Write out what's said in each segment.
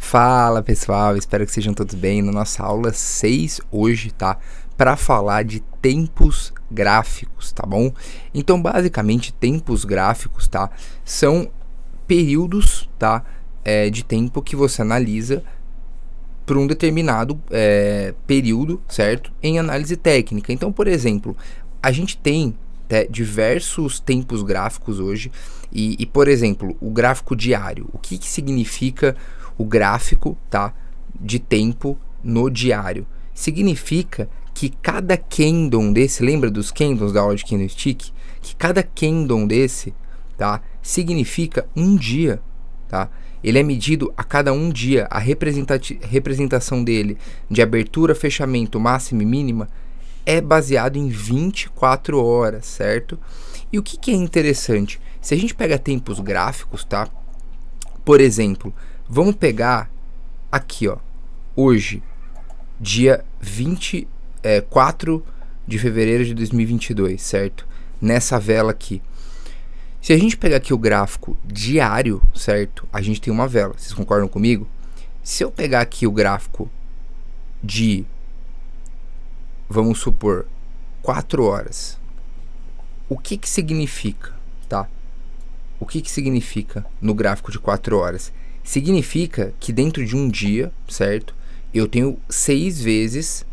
Fala pessoal, espero que sejam todos bem. Na nossa aula 6 hoje, tá? Para falar de tempos gráficos, tá bom? Então, basicamente, tempos gráficos, tá? São períodos, tá? De tempo que você analisa por um determinado período, certo? Em análise técnica. Então, por exemplo, a gente tem diversos tempos gráficos hoje e, por exemplo, o gráfico diário. O que significa o gráfico, tá, de tempo no diário? Significa que cada candle desse, lembra dos candles da aula de candlestick? Que cada candle desse, tá, significa um dia, tá? Ele é medido a cada um dia. A representação dele de abertura, fechamento, máxima e mínima é baseado em 24 horas, certo? E o que é interessante? Se a gente pega tempos gráficos, tá? Por exemplo, vamos pegar aqui, ó, hoje, dia 24 de fevereiro de 2022, certo? Nessa vela aqui. Se a gente pegar aqui o gráfico diário, certo? A gente tem uma vela, vocês concordam comigo? Se eu pegar aqui o gráfico de, vamos supor, 4 horas, o que significa, tá? O que significa no gráfico de 4 horas? Significa que dentro de um dia, certo? Eu tenho 6 vezes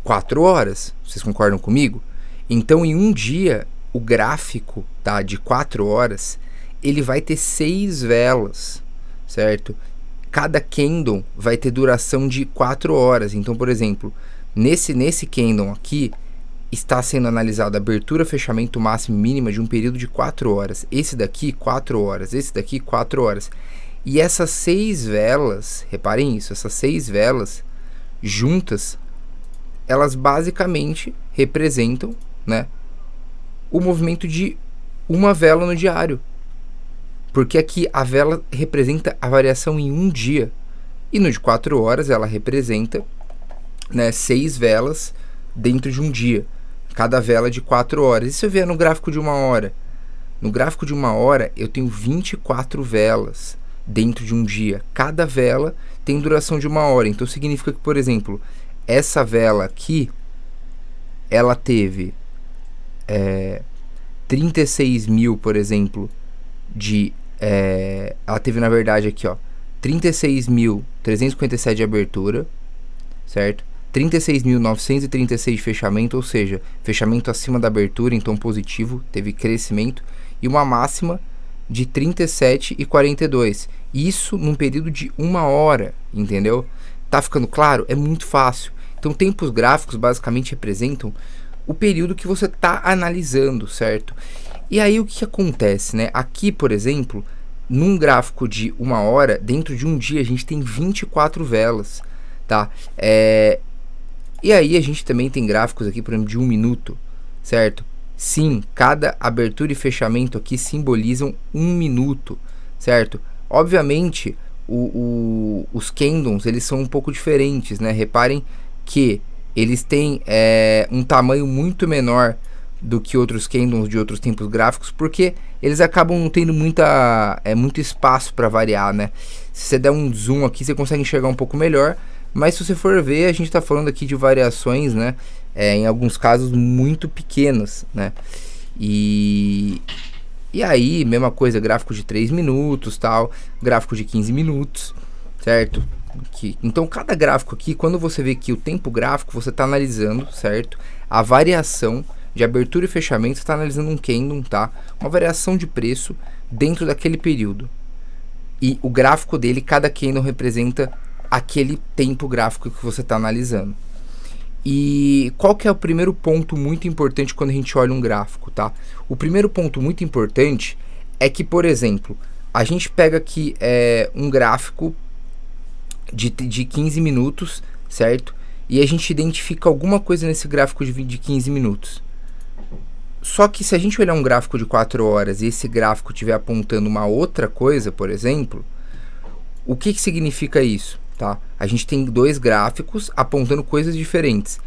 4 horas. Vocês concordam comigo? Então, em um dia, o gráfico, tá, de 4 horas, ele vai ter 6 velas, certo? Cada candle vai ter duração de 4 horas. Então, por exemplo, nesse candle aqui, está sendo analisado a abertura, fechamento, máximo e mínima de um período de 4 horas. Esse daqui, 4 horas. Esse daqui, 4 horas. E essas 6 velas, reparem isso, essas 6 velas juntas, elas basicamente representam, né, o movimento de uma vela no diário. Porque aqui a vela representa a variação em um dia. E no de 4 horas ela representa, né, 6 velas dentro de um dia. Cada vela de 4 horas. E se eu vier no gráfico de 1 hora? No gráfico de 1 hora eu tenho 24 velas dentro de um dia. Cada vela tem duração de 1 hora. Então significa que, por exemplo, essa vela aqui, ela teve 36 mil, por exemplo, ela teve, na verdade, aqui, ó, 36.357 de abertura, certo? 36.936 de fechamento, ou seja, fechamento acima da abertura, então positivo, teve crescimento, e uma máxima de 37,42. Isso num período de 1 hora, entendeu? Tá ficando claro? É muito fácil. Então, tempos gráficos basicamente representam o período que você está analisando, certo? E aí o que acontece, né? Aqui, por exemplo, num gráfico de 1 hora, dentro de um dia a gente tem 24 velas, tá? E aí a gente também tem gráficos aqui, por exemplo, de 1 minuto, certo? Sim, cada abertura e fechamento aqui simbolizam 1 minuto, certo? Obviamente, os candles, eles são um pouco diferentes, né? Reparem que eles têm um tamanho muito menor do que outros candles de outros tempos gráficos, porque eles acabam não tendo muito espaço para variar, né? Se você der um zoom aqui, você consegue enxergar um pouco melhor, mas se você for ver, a gente está falando aqui de variações, né? Em alguns casos muito pequenas, né? E aí, mesma coisa, gráfico de 3 minutos, tal, gráfico de 15 minutos, certo? Então, cada gráfico aqui, quando você vê aqui o tempo gráfico, você está analisando, certo? A variação de abertura e fechamento, você está analisando um candle, tá? Uma variação de preço dentro daquele período. E o gráfico dele, cada candle representa aquele tempo gráfico que você está analisando. E qual que é o primeiro ponto muito importante quando a gente olha um gráfico, tá? O primeiro ponto muito importante é que, por exemplo, a gente pega aqui um gráfico de 15 minutos, certo? E a gente identifica alguma coisa nesse gráfico de 15 minutos. Só que se a gente olhar um gráfico de 4 horas e esse gráfico estiver apontando uma outra coisa, por exemplo, o que significa isso? Tá? A gente tem 2 gráficos apontando coisas diferentes.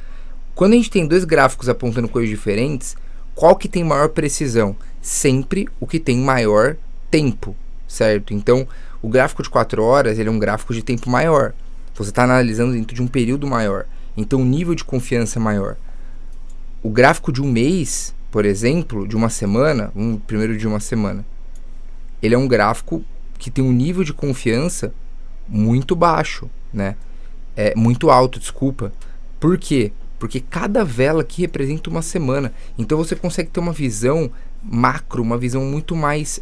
Quando a gente tem 2 gráficos apontando coisas diferentes, qual que tem maior precisão? Sempre o que tem maior tempo, certo? Então, o gráfico de 4 horas, ele é um gráfico de tempo maior. Você está analisando dentro de um período maior. Então, o nível de confiança é maior. O gráfico de um mês, por exemplo, de uma semana, primeiro de uma semana, ele é um gráfico que tem um nível de confiança muito baixo, né? Muito alto, desculpa. Por quê? Porque cada vela aqui representa uma semana. Então você consegue ter uma visão macro, uma visão muito mais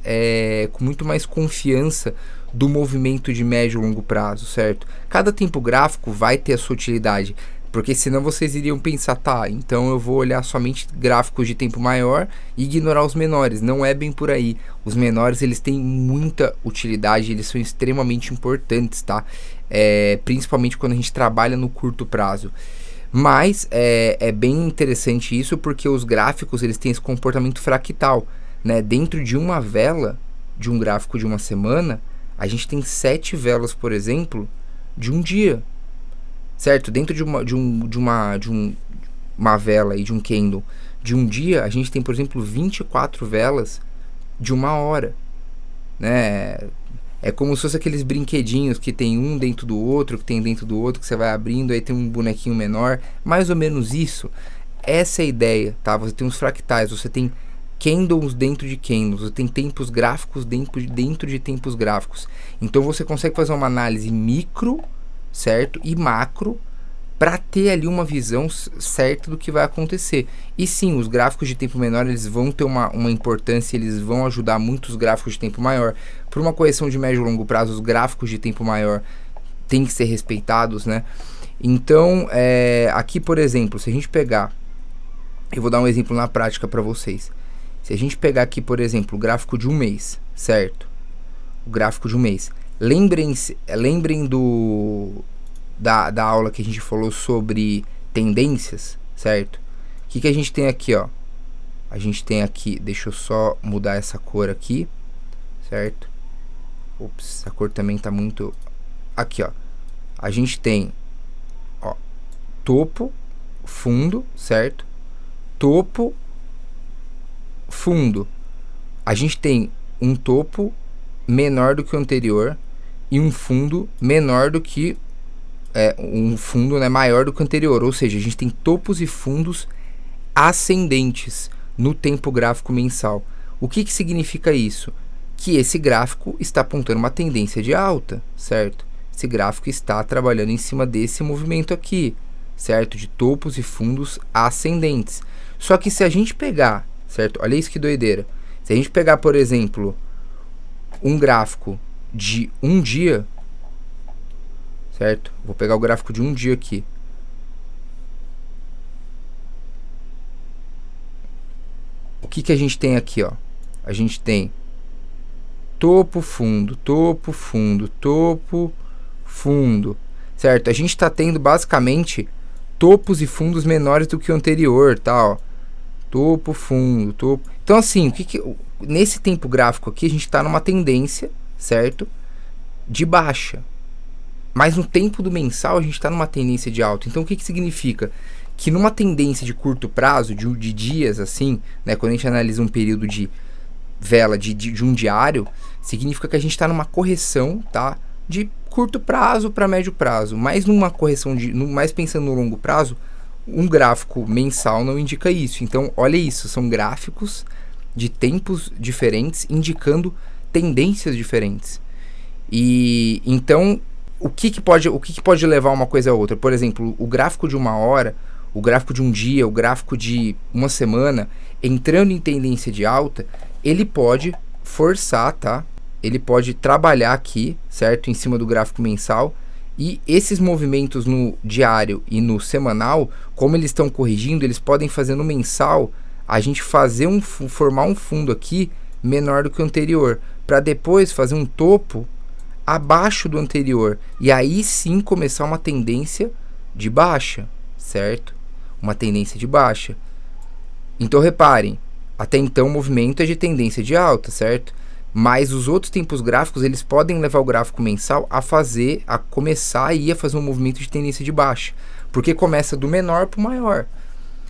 com muito mais confiança do movimento de médio e longo prazo, certo? Cada tempo gráfico vai ter a sua utilidade, porque senão vocês iriam pensar, tá, então eu vou olhar somente gráficos de tempo maior e ignorar os menores. Não é bem por aí. Os menores, eles têm muita utilidade, eles são extremamente importantes, tá? Principalmente quando a gente trabalha no curto prazo. Mas é bem interessante isso, porque os gráficos, eles têm esse comportamento fractal, né? Dentro de uma vela, de um gráfico de uma semana, a gente tem 7 velas, por exemplo, de um dia, certo? Dentro de uma vela e de um candle de um dia, a gente tem, por exemplo, 24 velas de uma hora, né? É como se fosse aqueles brinquedinhos que tem um dentro do outro, que tem dentro do outro, que você vai abrindo, aí tem um bonequinho menor, mais ou menos isso. Essa é a ideia, tá? Você tem os fractais, você tem candles dentro de candles, você tem tempos gráficos dentro de tempos gráficos. Então você consegue fazer uma análise micro, certo? E macro, para ter ali uma visão certa do que vai acontecer. E sim, os gráficos de tempo menor, eles vão ter uma importância, eles vão ajudar muito os gráficos de tempo maior. Por uma correção de médio e longo prazo, os gráficos de tempo maior têm que ser respeitados, né? Então, aqui, por exemplo, se a gente pegar, eu vou dar um exemplo na prática para vocês. Se a gente pegar aqui, por exemplo, o gráfico de um mês, certo? O gráfico de um mês. Lembrem da aula que a gente falou sobre tendências, certo? O que a gente tem aqui, ó? A gente tem aqui, deixa eu só mudar essa cor aqui, certo? Ops, a cor também tá muito... Aqui, ó. A gente tem, ó, topo, fundo, certo? Topo, fundo. A gente tem um topo menor do que o anterior e um fundo menor do que um fundo, né, maior do que o anterior. Ou seja, a gente tem topos e fundos ascendentes no tempo gráfico mensal. O que significa isso? Que esse gráfico está apontando uma tendência de alta, certo? Esse gráfico está trabalhando em cima desse movimento aqui, certo? De topos e fundos ascendentes. Só que se a gente pegar, certo? Olha isso que doideira. Se a gente pegar, por exemplo, um gráfico de um dia, certo? Vou pegar o gráfico de um dia aqui. O que a gente tem aqui, ó? A gente tem topo, fundo, topo, fundo, topo, fundo, certo? A gente está tendo basicamente topos e fundos menores do que o anterior, tá? Ó. Topo, fundo, topo. Então, assim, nesse tempo gráfico aqui, a gente está numa tendência, certo? De baixa. Mas no tempo do mensal, a gente está numa tendência de alta. Então, o que significa? Que numa tendência de curto prazo, de dias, assim, né? Quando a gente analisa um período de vela de um diário, significa que a gente está numa correção, tá? De curto prazo para médio prazo. Mas numa correção, mais pensando no longo prazo, um gráfico mensal não indica isso. Então, olha isso, são gráficos de tempos diferentes indicando tendências diferentes. E então, o que pode levar uma coisa a outra? Por exemplo, o gráfico de uma hora, o gráfico de um dia, o gráfico de uma semana, entrando em tendência de alta, ele pode forçar, tá? Ele pode trabalhar aqui, certo? Em cima do gráfico mensal. E esses movimentos no diário e no semanal, como eles estão corrigindo, eles podem fazer no mensal a gente formar um fundo aqui menor do que o anterior, para depois fazer um topo abaixo do anterior. E aí sim começar uma tendência de baixa, certo? Uma tendência de baixa. Então reparem, até então o movimento é de tendência de alta, certo? Mas os outros tempos gráficos, eles podem levar o gráfico mensal a começar a fazer um movimento de tendência de baixa, porque começa do menor para o maior.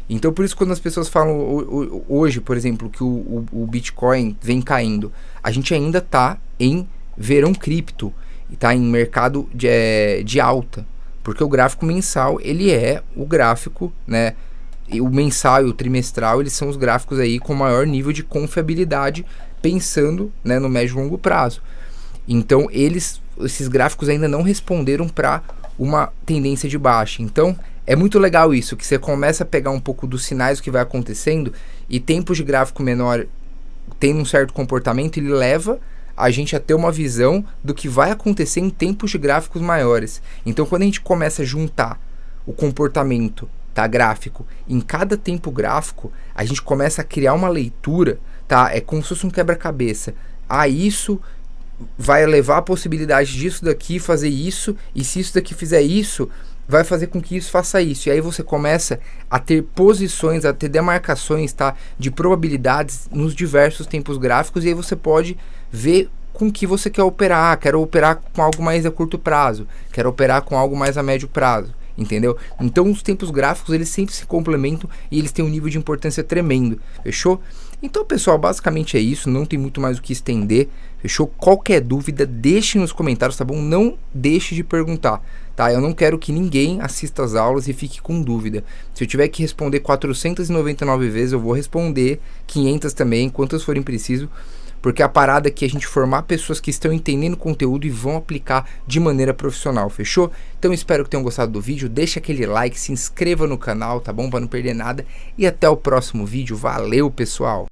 Então por isso quando as pessoas falam hoje, por exemplo, que o Bitcoin vem caindo, a gente ainda está em verão cripto, está em mercado de alta, porque o gráfico mensal ele é o gráfico, né? E o mensal e o trimestral eles são os gráficos aí com maior nível de confiabilidade, pensando, né, no médio e longo prazo. Então esses gráficos ainda não responderam para uma tendência de baixa. Então é muito legal isso, que você começa a pegar um pouco dos sinais do que vai acontecendo, e tempos de gráfico menor tem um certo comportamento, ele leva a gente a ter uma visão do que vai acontecer em tempos de gráficos maiores. Então quando a gente começa a juntar o comportamento, tá, gráfico em cada tempo gráfico, a gente começa a criar uma leitura, tá? É como se fosse um quebra-cabeça. Isso vai levar a possibilidade disso daqui fazer isso, e se isso daqui fizer isso, vai fazer com que isso faça isso. E aí você começa a ter posições, a ter demarcações, tá, de probabilidades nos diversos tempos gráficos, e aí você pode ver com que você quer operar. Quero operar com algo mais a curto prazo, quero operar com algo mais a médio prazo, entendeu? Então os tempos gráficos eles sempre se complementam e eles têm um nível de importância tremendo, fechou? Então pessoal, basicamente é isso, não tem muito mais o que estender, fechou? Qualquer dúvida deixe nos comentários, tá bom? Não deixe de perguntar, tá? Eu não quero que ninguém assista as aulas e fique com dúvida. Se eu tiver que responder 499 vezes, eu vou responder 500 também, quantas forem preciso, porque a parada é que a gente formar pessoas que estão entendendo o conteúdo e vão aplicar de maneira profissional, fechou? Então espero que tenham gostado do vídeo, deixa aquele like, se inscreva no canal, tá bom? Para não perder nada, e até o próximo vídeo, valeu pessoal!